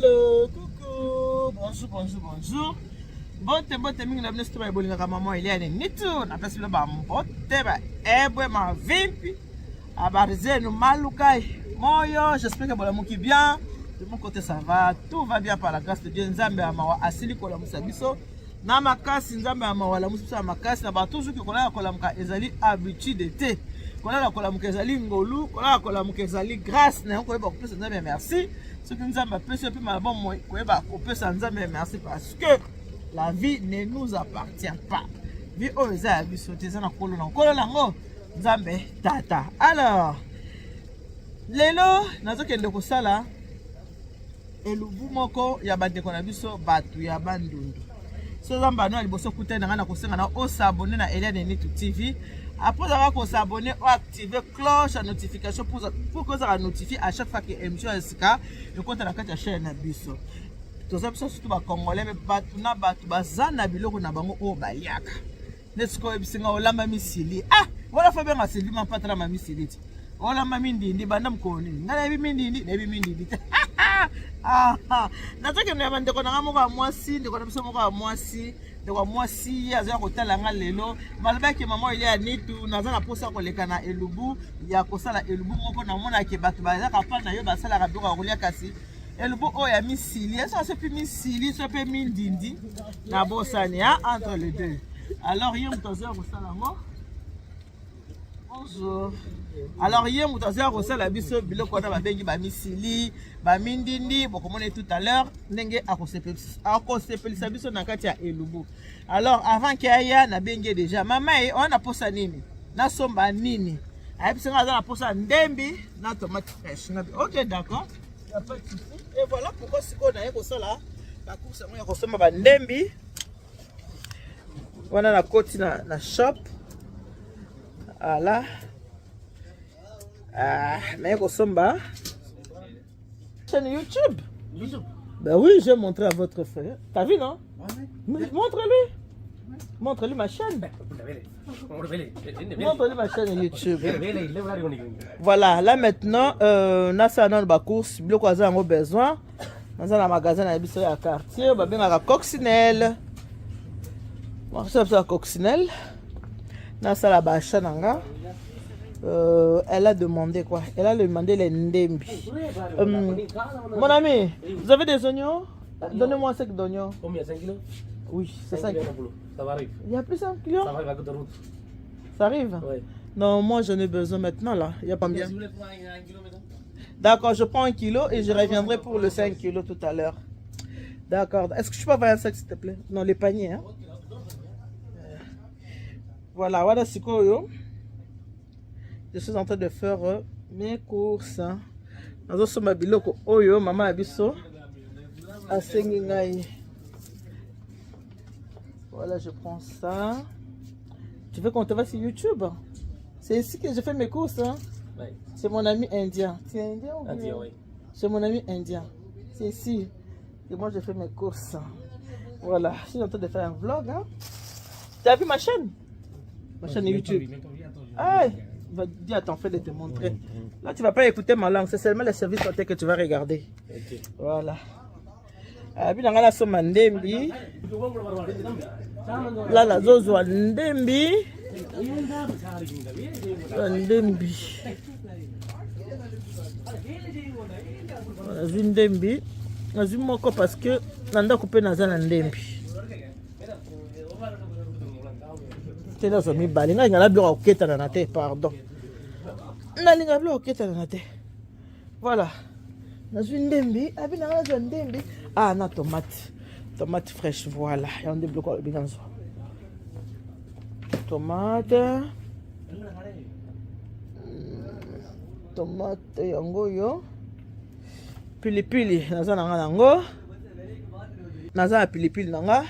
Hello, coucou, bonjour. Bote mingi na bino story bolinga maman Eliane nitu na pesi ba mbote ba ebwe ma vimpi abarizenu malukai moyo. J'espère que bolamuki bien. De mon côté ça va, tout va bien par la grâce de Dieu. Nzambe amawa asili kola musabiso na makasi, nzambe amawa la musabiso makasi na ba toujours que kola kola muka ezali habitude te. Kola kola muka ezali ngolu, kola kola muka ezali grâce na ko ba ko pesa nzambe merci. Ce que nzambe pesa pe ma bon moi ko ba ko pesa nzambe merci parce que la vie ne nous appartient pas. Vie oza biso te na kolo nango nzambe tata. Alors lelo nazokende kosala elubu moko ya bandeko na biso batu ya bandundu. So zamba no liboso kutana ngana kosenga na o s'abonner na Eliane Nitu TV. Après avoir ko s'abonner ou activer cloche à notification pour que ça notifie à chaque fois que émission SK le compte na kati ya chaîne na biso. Toza biso surtout ba congolais mais batu na batu bazana biloko na bango o baliaka. Nesko ebisinga olamba misili. Ah, wala fa benga sili mapatra ma misili. Wala mami ndindi banda mkoni. Ngala ebi mindindi, ebi mindindi. Nataka na bandeko na ngamo kwa mwasi, ndeko na biso moko kwa mwasi, ndeko mwasi aza kotala nga lelo. Malobaki maman Eliane Nitu naza na posa koleka na elubu ya kosala elubu moko na mona ke batu baza kapana yo basala ka biloko kolia kasi. Elubu o ya misili, ça se fait misili, ça peut mindindi. Na bosani entre les deux. Alors hier mutaza kosala ngo. Bonjour. Alors hier mutaza kosala biso biloko na babengi ba misili, ba mindindi, bokomone tout à l'heure ndenge akosepelisa biso na kati ya elubu. Alors avant qu'il y ait na bengi déjà maman on a posa nini? Na somba nini? Ayebisenga za na posa ndembi na tomate fraîche. OK, d'accord. Il y a pas de souci. Et voilà pourquoi siko na yeko sala la course ya kosomba ba ndembi. Wana na koti na shop. Voilà. Mais Kosomba. Chaîne YouTube. Ben oui, j'ai montré à votre frère. T'as vu, non? Montre-lui. Montre-lui ma chaîne. Montre-lui ma chaîne YouTube. Voilà, là maintenant, Nasa dans la course, bloc à en besoin. Dans un magasin à Bissau à quartier, on va bien à la coccinelle. On va la coccinelle. Nasa la bacha nanga. Elle a demandé quoi? Elle a demandé les ndembi. Mon ami, vous avez des oignons? Donnez-moi 5 d'oignons. Combien? 5 kilos? Oui, c'est 5 kilos. Ça va arriver. Il y a plus 5 kilos? Ça va arriver à côté de route. Ça arrive? Oui. Non, moi j'en ai besoin maintenant là. Il n'y a pas bien. Si vous voulez prendre 1 kilo maintenant? D'accord, je prends 1 kilo et je reviendrai pour le 5 kilos tout à l'heure. D'accord. Est-ce que je peux avoir un sac s'il te plaît? Non, les paniers. Hein? Voilà, voilà ce que je suis en train de faire mes courses. Nazo soma biloko oyo mama abiso asengi ngai. Voilà, je prends ça. Tu veux qu'on te va sur YouTube? C'est ici que je fais mes courses. Hein? Oui. C'est mon ami indien. Tu es indien ou Indien, oui. C'est mon ami indien. C'est ici que moi je fais mes courses. Voilà, je suis en train de faire un vlog. Hein? Tu as vu ma chaîne? Ma chaîne YouTube. Ah, dis à ton frère de te montrer. Là, tu ne vas pas écouter ma langue. C'est seulement les services que tu vas regarder. Okay. Voilà. Là, la zozo ndembi. Ndembi. Ndembi. Nazi moko parce que nanda couper nazana ndembi. Tena zo mi balinga ngala bloka oketa na te, pardon. Nalinga bloka oketa na te. Voilà. Nazi ndembi, abi na nazo ndembi. Ah na tomate. Tomate fraîche, voilà. Et on débloque le biganzo. Tomate. Tomate yango yo. Pilipili naza nanga nango. Naza na pilipili nanga.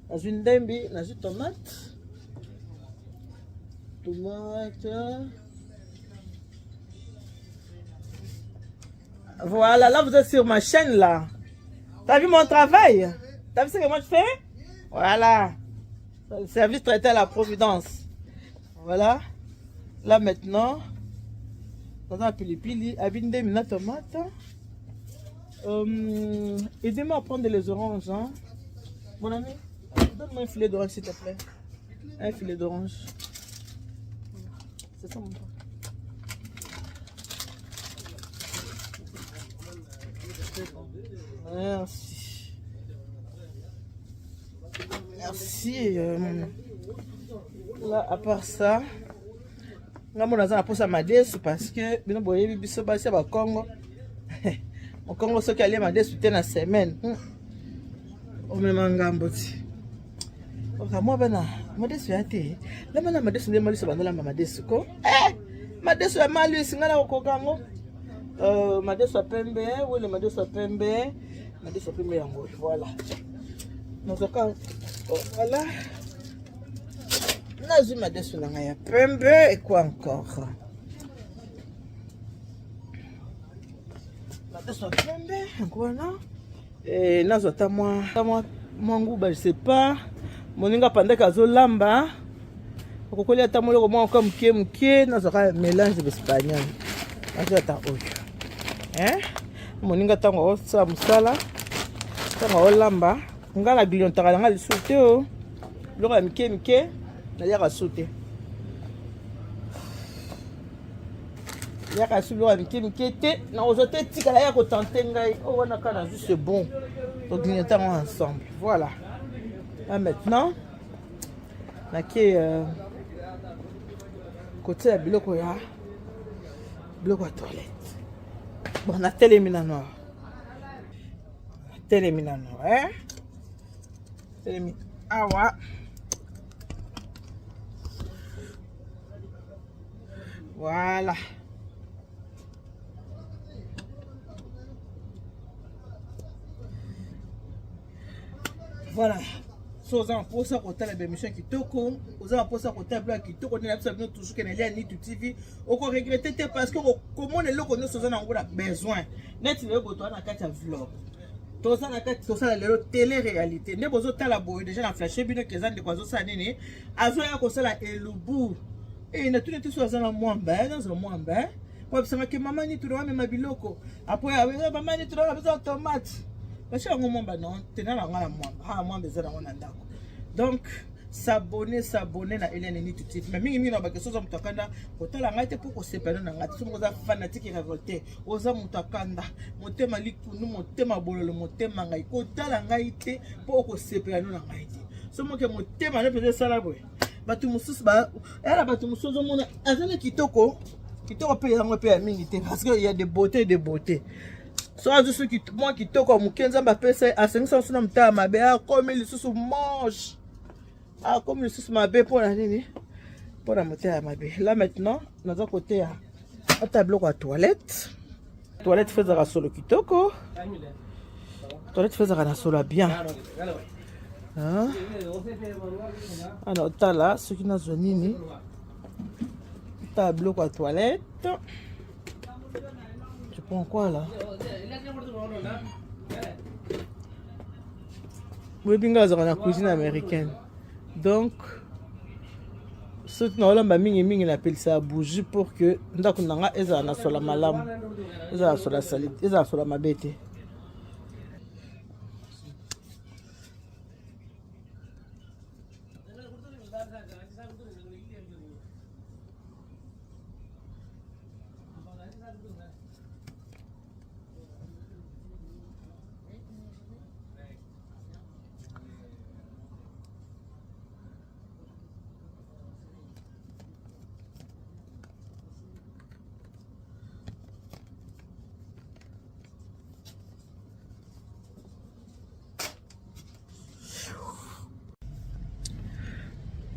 Nazi ndembi, nazi tomate. Tomate. Voilà, là vous êtes sur ma chaîne là. T'as vu mon travail? T'as vu ce que moi je fais? Voilà. Le service traité à la Providence. Voilà. Là maintenant, dans un pilipili, abinde mina tomate. Aidez-moi à prendre les oranges, hein. Mon ami, donne-moi un filet d'orange, s'il te plaît. Un filet d'orange. C'est ça, mon frère. Merci. Merci. Là, à part ça, là, mon azan a posé ma déçu parce que, bien, boye, biso, basi, ba Congo. Au Congo, ceux qui allaient ma déçu, c'était la semaine. On me mangambo. Moi, ben, ma déçu a été. Là, maintenant, ma déçu, ma déçu, ma déçu, quoi. Ma déçu a mal eu, c'est là, au Congo. Ma déçu a pembe, oui, ma déçu a pembe. Ma déçu a pembe, en gros, voilà. Dans ce cas, voilà. Nazu ma déçu, n'a pembe, et quoi encore? Ma déçu a pembe, quoi, non? Et nazo, t'as moi, je sais pas. Moninga pendant kazo lamba. Okokoli ata moloko mwa kwa mkie nazo ka mélange d'espagnol. Nazo ata oyo. Moninga tango sa musala. Tango lamba. Ngala billion takala ngali soute o. Loko ya mkie na yaka soute. Yaka soute loko ya mkie te na ozote tikala ya ko tenter ngai. O wana kana juste c'est bon. Donc nous sommes ensemble. Voilà. Là maintenant, là qui côté de biloko ya toilette. Bon, on a télémina noir. Télémina noir, hein? Télémina. Ah ouais. Voilà. Voilà. So za mposa kotala bémission kitoko, oza mposa kotala bla kitoko na bisa bino toujours que na lia ni TV. Oko regretter te parce que comment le loko no soza na ngona besoin. Net le ko to na kati ya vlog. Toza na kati toza la télé réalité. Ne bozo tala boy déjà na flasher bino kezan de kwazo sa nini. Azo ya ko sala elubu. Et na tout so za na mwamba, na zo mwamba. Kwa bisema ke mama ni tunawa mema biloko. Apo ya mama ni tunawa bezo tomate. Parce que non, donc s'abonner na Hélène ni tout mais mingi na ba question za mutakanda kotala ngai te pour ko séparer na ngati somo za fanatique révolté oza mutakanda motema likunu motema bololo motema ngai kotala ngai te pour ko séparer na ngai te somo ke motema ne peut sala boy batu mususu ba era batu mususu mona azana kitoko pe yango pe ya mingi te parce que il y a des beautés so azu su ki moi kitoko mukenza mbapesa asengisa suna mtaa mabe comme lisusu mange comme lisusu mabe pour la nini pour la mtaa mabe. Là maintenant dans un côté un tableau à toilette faisera solo kitoko toilette faisera solo bien alors tala ce qui n'a nini tableau à toilette. Tu prends quoi là? Oui, bien dans la cuisine américaine. Donc, ce qui n'a pas mingi on appelle ça bougie pour que ndako nanga eza na sola malamu, eza sola salite, eza sola mabete.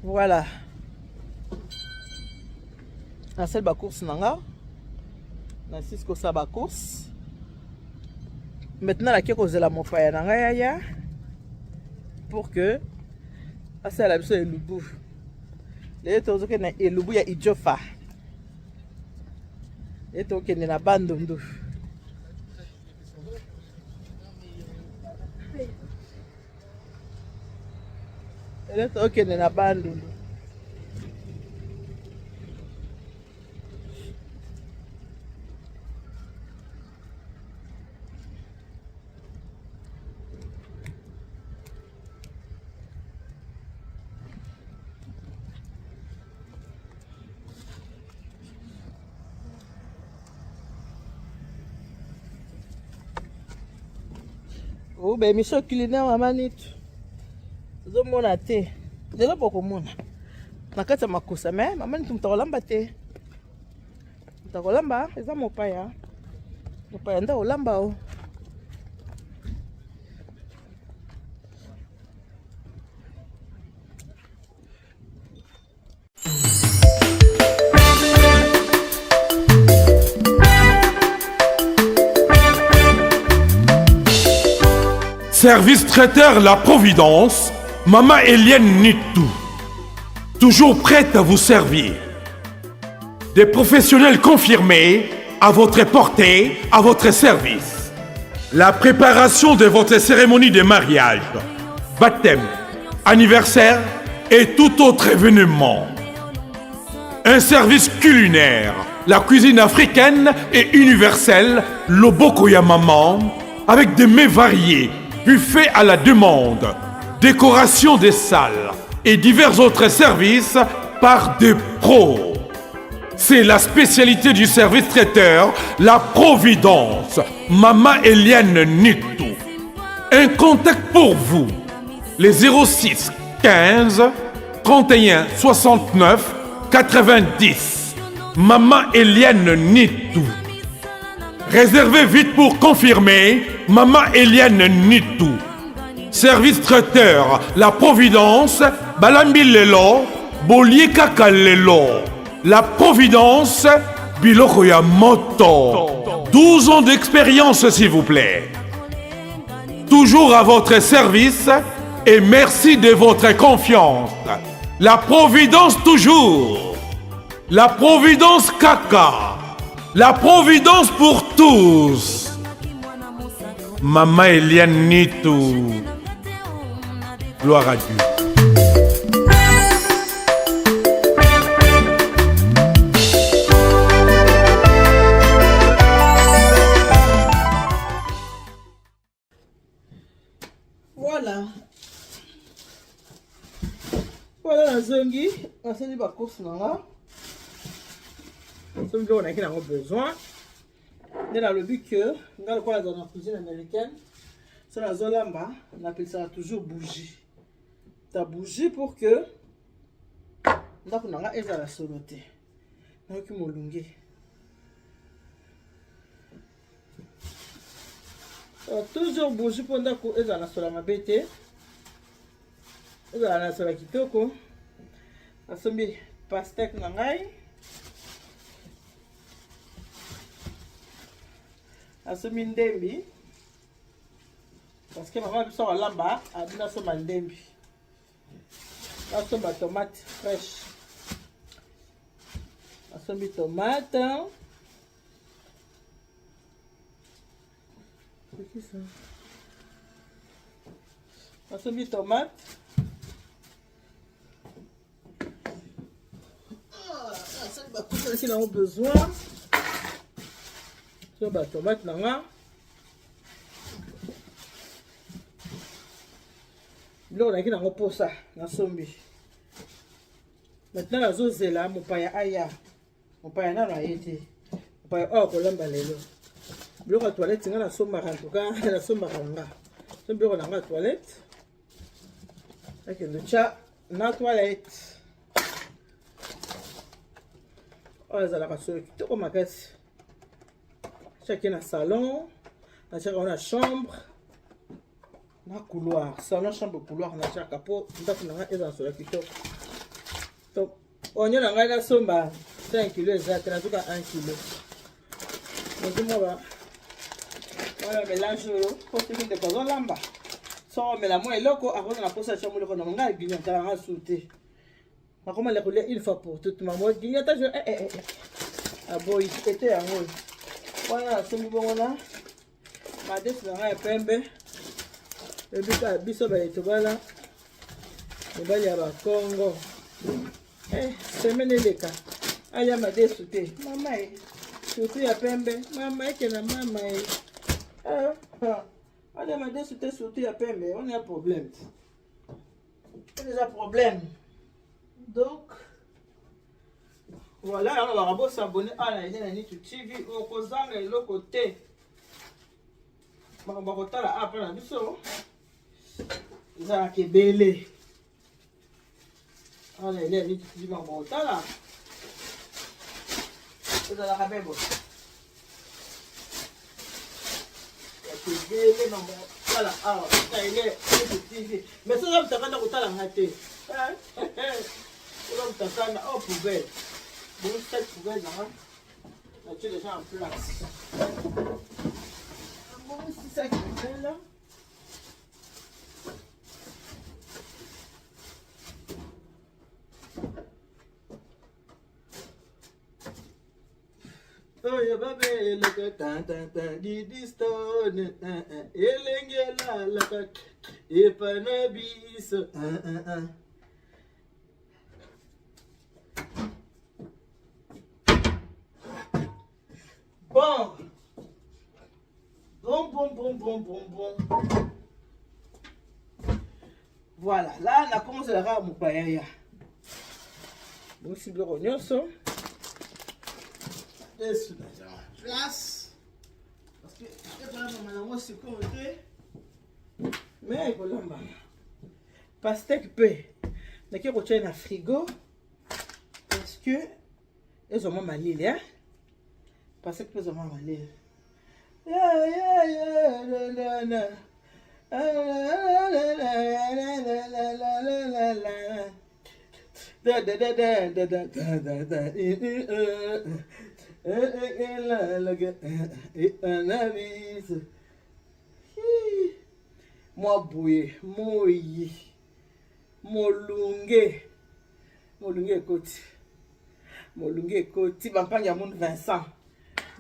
Voilà. La seule course nanga. Na Cisco ça ba course. Maintenant la qui cause la mofaya nanga ya pour que ça la biso elubu. Les tozo ke na elubu ya ijofa. Et to ke na bandundu. Et to ke na bandundu. Oh, ben, émission culinaire, maman, nitu. Zo mona te. Lelo boko mona. Nakata makosa, mais maman, nitu mutakolamba te. Mutakolamba, eza mopaya. Mopaya nda olamba o. Service traiteur La Providence, Maman Eliane Nitou. Toujours prête à vous servir. Des professionnels confirmés, à votre portée, à votre service. La préparation de votre cérémonie de mariage, baptême, anniversaire et tout autre événement. Un service culinaire, la cuisine africaine et universelle, Loboko ya Maman, avec des mets variés, buffet à la demande, décoration des salles et divers autres services par des pros. C'est la spécialité du service traiteur, la Providence, Maman Eliane Nitou. Un contact pour vous, les 06 15 31 69 90. Maman Eliane Nitou. Réservez vite pour confirmer, Maman Eliane Nitou. Service traiteur, La Providence, Balambi Lelo, Bolie Kaka Lelo. La Providence, Biloko ya Moto. 12 ans d'expérience, s'il vous plaît. Toujours à votre service et merci de votre confiance. La Providence toujours. La Providence Kaka. La Providence pour tous. Maman Eliane Nitou. Gloire à Dieu. Voilà. Voilà la zongi. On s'est dit bah course nanga. On a qui a besoin. On a le but que dans le dans la cuisine américaine, c'est la zolamba. On appelle ça toujours bougie. Ta bougie pour que donc on a la soloté. Donc il molungi. Toujours bougie pour que eza na sola mabete. Eza na sola kitoko. Asombi pastèque na ngai. Asombi ndembi. Parce que maman biso alamba adina soma ndembi. Asomba tomate fraîche. Asombi tomate. C'est qui ça? Asombi tomate. Ça va couper si on a besoin. Ça va tomate nanga. Là on a qui n'a pas ça na sombi. Maintenant la zone là mon paya aya. Mon paya na la été. Mon paya oh kolamba lelo. Bureau à toilette, c'est la somme en tout cas, la somme à c'est bureau dans la toilette. Ok, le chat, la toilette. Oh, les ala rassurés, tout comme ma caisse. Chacun a salon, chacun a chambre, na couloir, salon, chambre, couloir, na chaque capot, on a dans sur la kitoko. Donc, on y a la somme à 5 kg exact, en tout cas 1 kg. Donc, dis-moi, voilà, mélange pour ce qui est de quoi lamba. Sans mais la moi et loco avant la posa chambre le qu'on a guignon t'as un sauté. Ma comment les rouler une fois pour toute ma mode guignon t'as ah boy était en haut. Voilà, c'est bon là. Ma dette là est pembe. Le but à biso ba etobala. Le bali ya ba Congo. Semaine les cas. Aya ma dette sauté. Maman surtout ya pembe. Maman que la maman on a demandé si tu es sorti à peine, mais on a un problème. On a un problème. Donc, voilà, on va s'abonner à la chaîne Nitou TV. On va le côté. makambo kotala apa na biso ezalaka ebele wana ele niti makambo kotala ezalaka bebo ebele makambo kotala awa ele tv mais soza mutakanda kotalanga te soza mutakanda o poubelle bon cette poubelle nanga natie déjà en place bon c'est ça qui est là. Oya babe laka tan tan tan di distone elengela laka epanabis bon voilà là on a commencé à faire mon payaya donc si le rognon ça place parce que maman c'est côté mais kolamba pastèque peu naki rocher na frigo parce que ils ont malile hein pastèque ils ont malile moi bouye moyi molunge koti bampanya monde Vincent.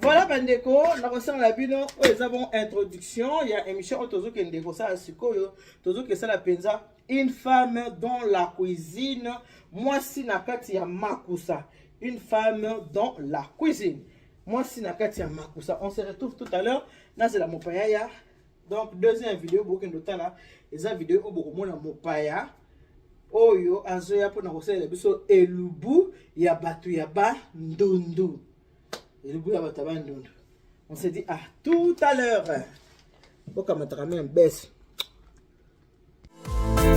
Voilà bandeko na kosala la bino eza bon introduction ya émission otozo ke ndeko sala sikoyo tozo ke sala penza une femme dans la cuisine mwasi na kati ya makusa. Une femme dans la cuisine. Moi, si na kati ya makusa. On se retrouve tout à l'heure. Là, c'est la mopaya. Donc, deuxième vidéo, beaucoup de temps là. Et cette vidéo, beaucoup de mopaya. Oyo, azoya pour nous faire biso elubu ya batu ya ba ndundu. Elubu ya batu ya ba ndundu. On se dit à tout à l'heure. Boka matarame un baisse.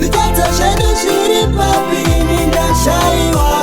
Likata shedi shiri papi ninda shaiwa.